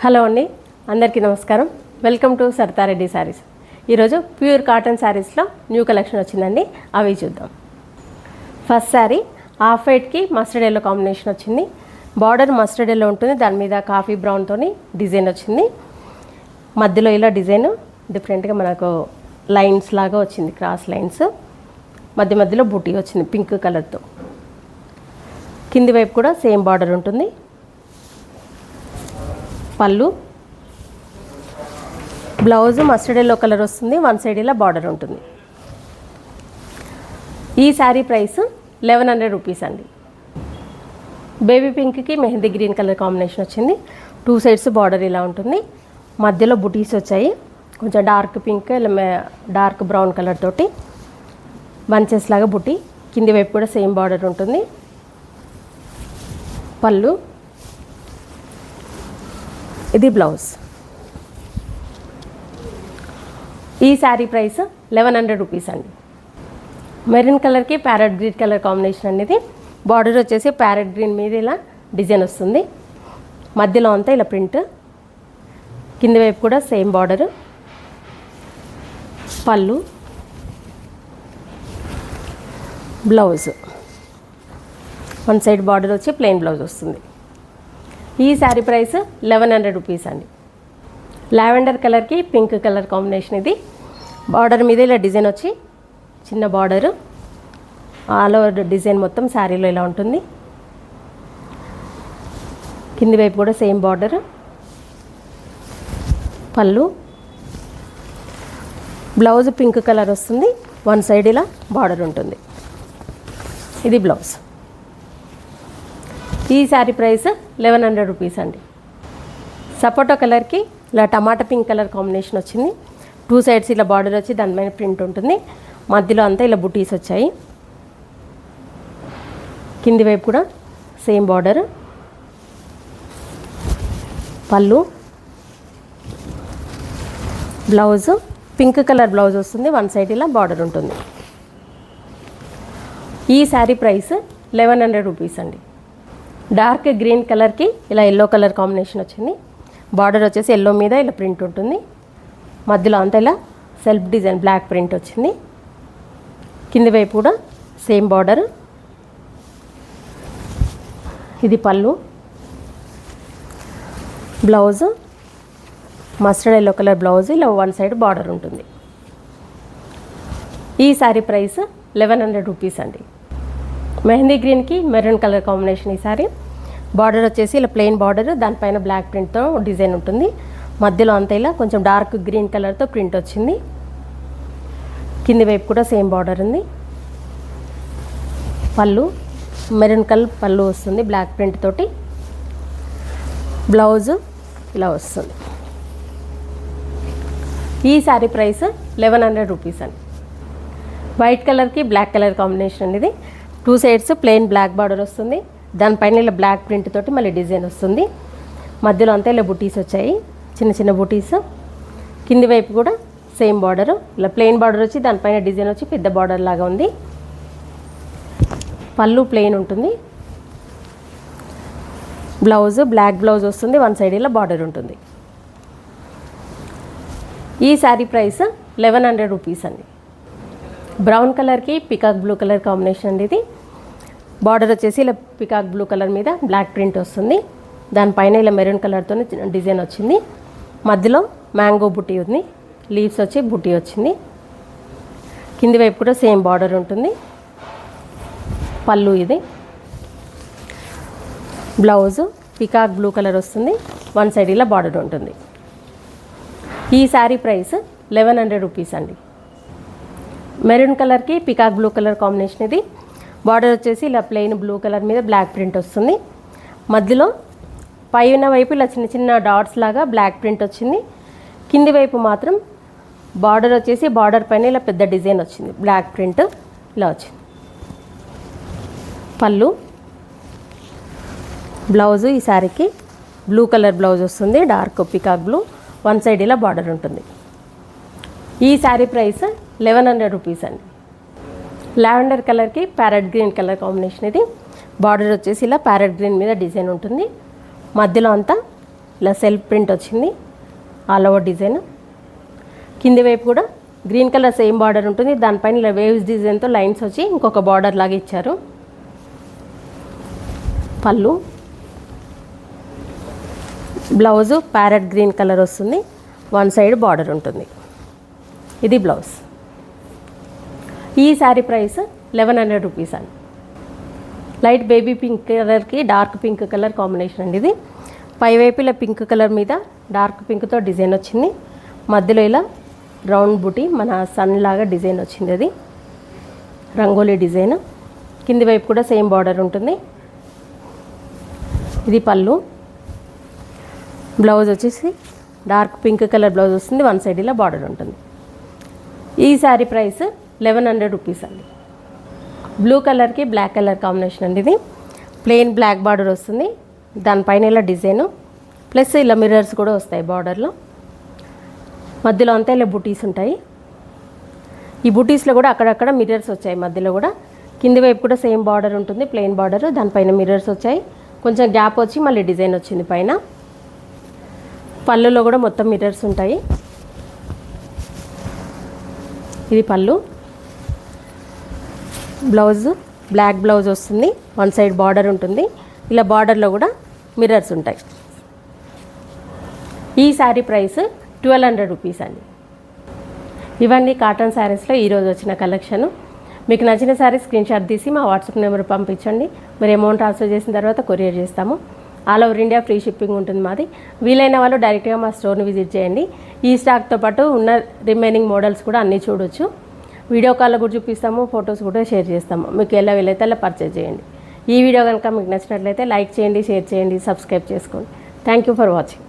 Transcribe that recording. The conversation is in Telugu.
హలో అండి, అందరికీ నమస్కారం. Welcome to Saritha Reddy saris. ఈరోజు ప్యూర్ కాటన్ శారీస్లో న్యూ కలెక్షన్ వచ్చిందండి, అవి చూద్దాం. ఫస్ట్ శారీ హాఫ్ వైట్కి మస్టర్డ్ ఎల్లో కాంబినేషన్ వచ్చింది. బార్డర్ మస్టర్డ్ ఎల్లో ఉంటుంది, దాని మీద కాఫీ బ్రౌన్తో డిజైన్ వచ్చింది. మధ్యలో ఇలా డిజైన్ డిఫరెంట్గా మనకు లైన్స్ లాగా వచ్చింది, క్రాస్ లైన్స్. మధ్య మధ్యలో బూటీ వచ్చింది పింక్ కలర్తో. కింది వైపు కూడా సేమ్ బార్డర్ ఉంటుంది. పళ్ళు, బ్లౌజ్ మస్టర్డ్ ఎల్లో కలర్ వస్తుంది, వన్ సైడ్ ఇలా బార్డర్ ఉంటుంది. ఈ శారీ ప్రైస్ 1100 రూపీస్ అండి. బేబీ పింక్కి మెహందీ గ్రీన్ కలర్ కాంబినేషన్ వచ్చింది. 2 సైడ్స్ బార్డర్ ఇలా ఉంటుంది. మధ్యలో బుటీస్ వచ్చాయి, కొంచెం డార్క్ పింక్ ఇలా డార్క్ బ్రౌన్ కలర్ తోటి బంచెస్ లాగా బుటీ. కింది వైపు కూడా సేమ్ బార్డర్ ఉంటుంది. పళ్ళు, ఇది బ్లౌజ్. ఈ శారీ ప్రైస్ 1100 రూపీస్ అండి. మెరూన్ కలర్కి ప్యారెట్ గ్రీన్ కలర్ కాంబినేషన్ అనేది. బార్డర్ వచ్చేసి ప్యారెట్ గ్రీన్ మీద ఇలా డిజైన్ వస్తుంది. మధ్యలో అంతా ఇలా ప్రింట్. కింది వైపు కూడా సేమ్ బార్డర్. పళ్ళు, బ్లౌజ్ వన్ సైడ్ బార్డర్ వచ్చి ప్లెయిన్ బ్లౌజ్ వస్తుంది. ఈ శారీ ప్రైస్ 1100 రూపీస్ అండి. లావెండర్ కలర్కి పింక్ కలర్ కాంబినేషన్ ఇది. బార్డర్ మీద ఇలా డిజైన్ వచ్చి చిన్న బార్డర్, ఆల్ ఓవర్ డిజైన్ మొత్తం శారీలో ఇలా ఉంటుంది. కింది వైపు కూడా సేమ్ బార్డర్. పళ్ళు, బ్లౌజ్ పింక్ కలర్ వస్తుంది, వన్ సైడ్ ఇలా బార్డర్ ఉంటుంది. ఇది బ్లౌజ్. ఈ శారీ ప్రైస్ 1100 రూపీస్ అండి. సపోటా కలర్కి ఇలా టమాటా పింక్ కలర్ కాంబినేషన్ వచ్చింది. 2 సైడ్స్ ఇలా బార్డర్ వచ్చి దాని మీద ప్రింట్ ఉంటుంది. మధ్యలో అంతా ఇలా బుటీస్ వచ్చాయి. కింది వైపు కూడా సేమ్ బార్డర్. పళ్ళు, బ్లౌజ్ పింక్ కలర్ బ్లౌజ్ వస్తుంది, వన్ సైడ్ ఇలా బార్డర్ ఉంటుంది. ఈ శారీ ప్రైస్ 1100 రూపీస్ అండి. డార్క్ గ్రీన్ కలర్కి ఇలా ఎల్లో కలర్ కాంబినేషన్ వచ్చింది. బార్డర్ వచ్చేసి ఎల్లో మీద ఇలా ప్రింట్ ఉంటుంది. మధ్యలో అంతా ఇలా సెల్ఫ్ డిజైన్ బ్లాక్ ప్రింట్ వచ్చింది. కింది వైపు కూడా సేమ్ బార్డర్. ఇది పళ్ళు, blouse mustard yellow colour blouse, ఇలా వన్ సైడ్ బార్డర్ ఉంటుంది. ఈ శారీ ప్రైస్ 1100 రూపీస్ అండి. మెహందీ గ్రీన్కి మెరూన్ కలర్ కాంబినేషన్. ఈ సారీ బార్డర్ వచ్చేసి ఇలా ప్లెయిన్ బార్డర్, దానిపైన బ్లాక్ ప్రింట్తో డిజైన్ ఉంటుంది. మధ్యలో అంతా ఇలా కొంచెం డార్క్ గ్రీన్ కలర్తో ప్రింట్ వచ్చింది. కింది వైపు కూడా సేమ్ బార్డర్ ఉంది. పళ్ళు మెరూన్ కలర్ పళ్ళు వస్తుంది, బ్లాక్ ప్రింట్ తోటి. బ్లౌజ్ ఇలా వస్తుంది. ఈ శారీ ప్రైస్ 1100 రూపీస్ అండి. వైట్ కలర్కి బ్లాక్ కలర్ కాంబినేషన్ అనేది. 2 సైడ్స్ ప్లెయిన్ బ్లాక్ బార్డర్ వస్తుంది, దానిపైన ఇలా బ్లాక్ ప్రింట్ తోటి మళ్ళీ డిజైన్ వస్తుంది. మధ్యలో అంతా ఇలా బుటీస్ వచ్చాయి, చిన్న చిన్న బుటీస్. కింది వైపు కూడా సేమ్ బార్డర్, ఇలా ప్లెయిన్ బార్డర్ వచ్చి దానిపైన డిజైన్ వచ్చి పెద్ద బార్డర్ లాగా ఉంది. పళ్ళు ప్లెయిన్ ఉంటుంది. బ్లౌజ్ బ్లాక్ బ్లౌజ్ వస్తుంది, వన్ సైడ్ ఇలా బార్డర్ ఉంటుంది. ఈ శారీ ప్రైస్ 1100 రూపీస్ అండి. బ్రౌన్ కలర్కి పికాక్ బ్లూ కలర్ కాంబినేషన్ అండి ఇది. బార్డర్ వచ్చేసి ఇలా పికాక్ బ్లూ కలర్ మీద బ్లాక్ ప్రింట్ వస్తుంది, దానిపైన ఇలా మెరూన్ కలర్తో డిజైన్ వచ్చింది. మధ్యలో మ్యాంగో బుటీ ఉంది, లీవ్స్ వచ్చి బుటీ వచ్చింది. కింది వైపు కూడా సేమ్ బార్డర్ ఉంటుంది. పళ్ళు ఇది. బ్లౌజ్ పికాక్ బ్లూ కలర్ వస్తుంది, వన్ సైడ్ ఇలా బార్డర్ ఉంటుంది. ఈ శారీ ప్రైస్ 1100 రూపీస్ అండి. మెరూన్ కలర్కి పికాక్ బ్లూ కలర్ కాంబినేషన్ ఇది. బార్డర్ వచ్చేసి ఇలా ప్లెయిన్ బ్లూ కలర్ మీద బ్లాక్ ప్రింట్ వస్తుంది. మధ్యలో పైన వైపు ఇలా చిన్న చిన్న డాట్స్ లాగా బ్లాక్ ప్రింట్ వచ్చింది. కింది వైపు మాత్రం బార్డర్ వచ్చేసి బార్డర్ పైన ఇలా పెద్ద డిజైన్ వచ్చింది, బ్లాక్ ప్రింట్ ఇలా వచ్చింది. పళ్ళు, బ్లౌజ్ ఈ శారీకి బ్లూ కలర్ బ్లౌజ్ వస్తుంది, dark peacock blue, one side ఇలా బార్డర్ ఉంటుంది. ఈ శారీ ప్రైస్ 1100 రూపీస్ అండి. లావెండర్ కలర్కి ప్యారెట్ గ్రీన్ కలర్ కాంబినేషన్ ఇది. బార్డర్ వచ్చేసి ఇలా ప్యారెట్ గ్రీన్ మీద డిజైన్ ఉంటుంది. మధ్యలో అంతా ఇలా సెల్ఫ్ ప్రింట్ వచ్చింది, ఆల్ ఓవర్ డిజైన్. కింది వైపు కూడా గ్రీన్ కలర్ సేమ్ బార్డర్ ఉంటుంది, దానిపైన ఇలా వేవ్స్ డిజైన్తో లైన్స్ వచ్చి ఇంకొక బార్డర్ లాగా ఇచ్చారు. పళ్ళు, బ్లౌజు ప్యారెట్ గ్రీన్ కలర్ వస్తుంది, వన్ సైడ్ బార్డర్ ఉంటుంది. ఇది బ్లౌజ్. ఈ శారీ ప్రైస్ 1100 రూపీస్ అండి. లైట్ బేబీ పింక్ కలర్కి డార్క్ పింక్ కలర్ కాంబినేషన్ అండి ఇది. పైవైపు ఇలా పింక్ కలర్ మీద డార్క్ పింక్తో డిజైన్ వచ్చింది, మధ్యలో ఇలా రౌండ్ బుటీ మన సన్ లాగా డిజైన్ వచ్చింది, అది రంగోలీ డిజైన్. కింది వైపు కూడా సేమ్ బార్డర్ ఉంటుంది. ఇది పళ్ళు. బ్లౌజ్ వచ్చేసి డార్క్ పింక్ కలర్ బ్లౌజ్ వస్తుంది, వన్ సైడ్ ఇలా బార్డర్ ఉంటుంది. ఈ శారీ ప్రైస్ 1100 రూపీస్ అండి. బ్లూ కలర్కి బ్లాక్ కలర్ కాంబినేషన్ అండి ఇది. ప్లెయిన్ బ్లాక్ బార్డర్ వస్తుంది, దానిపైన ఇలా డిజైను ప్లస్ ఇలా మిర్రర్స్ కూడా వస్తాయి బార్డర్లో. మధ్యలో అంతా ఇలా బుటీస్ ఉంటాయి. ఈ బుటీస్లో కూడా అక్కడక్కడ మిర్రర్స్ వచ్చాయి మధ్యలో కూడా. కింది వైపు కూడా సేమ్ బార్డర్ ఉంటుంది, ప్లెయిన్ బార్డర్, దానిపైన మిర్రర్స్ వచ్చాయి, కొంచెం గ్యాప్ వచ్చి మళ్ళీ డిజైన్ వచ్చింది పైన. పళ్ళులో కూడా మొత్తం మిర్రర్స్ ఉంటాయి. ఇది పళ్ళు. బ్లౌజ్ బ్లాక్ బ్లౌజ్ వస్తుంది, వన్ సైడ్ బార్డర్ ఉంటుంది, ఇలా బార్డర్లో కూడా మిర్రర్స్ ఉంటాయి. ఈ శారీ ప్రైస్ 1200 రూపీస్ అండి. ఇవన్నీ కాటన్ శారీస్లో ఈరోజు వచ్చిన కలెక్షను. మీకు నచ్చిన శారీ స్క్రీన్ షాట్ తీసి మా వాట్సాప్ నెంబర్ పంపించండి. మీరు అమౌంట్ ట్రాన్స్ఫర్ చేసిన తర్వాత కొరియర్ చేస్తాము. All over India free shipping ఉంటుంది మాది. వీలైన వాళ్ళు డైరెక్ట్గా మా స్టోర్ని విజిట్ చేయండి. ఈ స్టాక్తో పాటు ఉన్న రిమైనింగ్ మోడల్స్ కూడా అన్నీ చూడొచ్చు. వీడియో కాల్లో కూడా చూపిస్తాము, ఫొటోస్ కూడా షేర్ చేస్తాము. మీకు ఎలా వీలైతే అలా పర్చేజ్ చేయండి. ఈ వీడియో కనుక మీకు నచ్చినట్లయితే లైక్ చేయండి, షేర్ చేయండి, సబ్స్క్రైబ్ చేసుకోండి. Thank you for watching.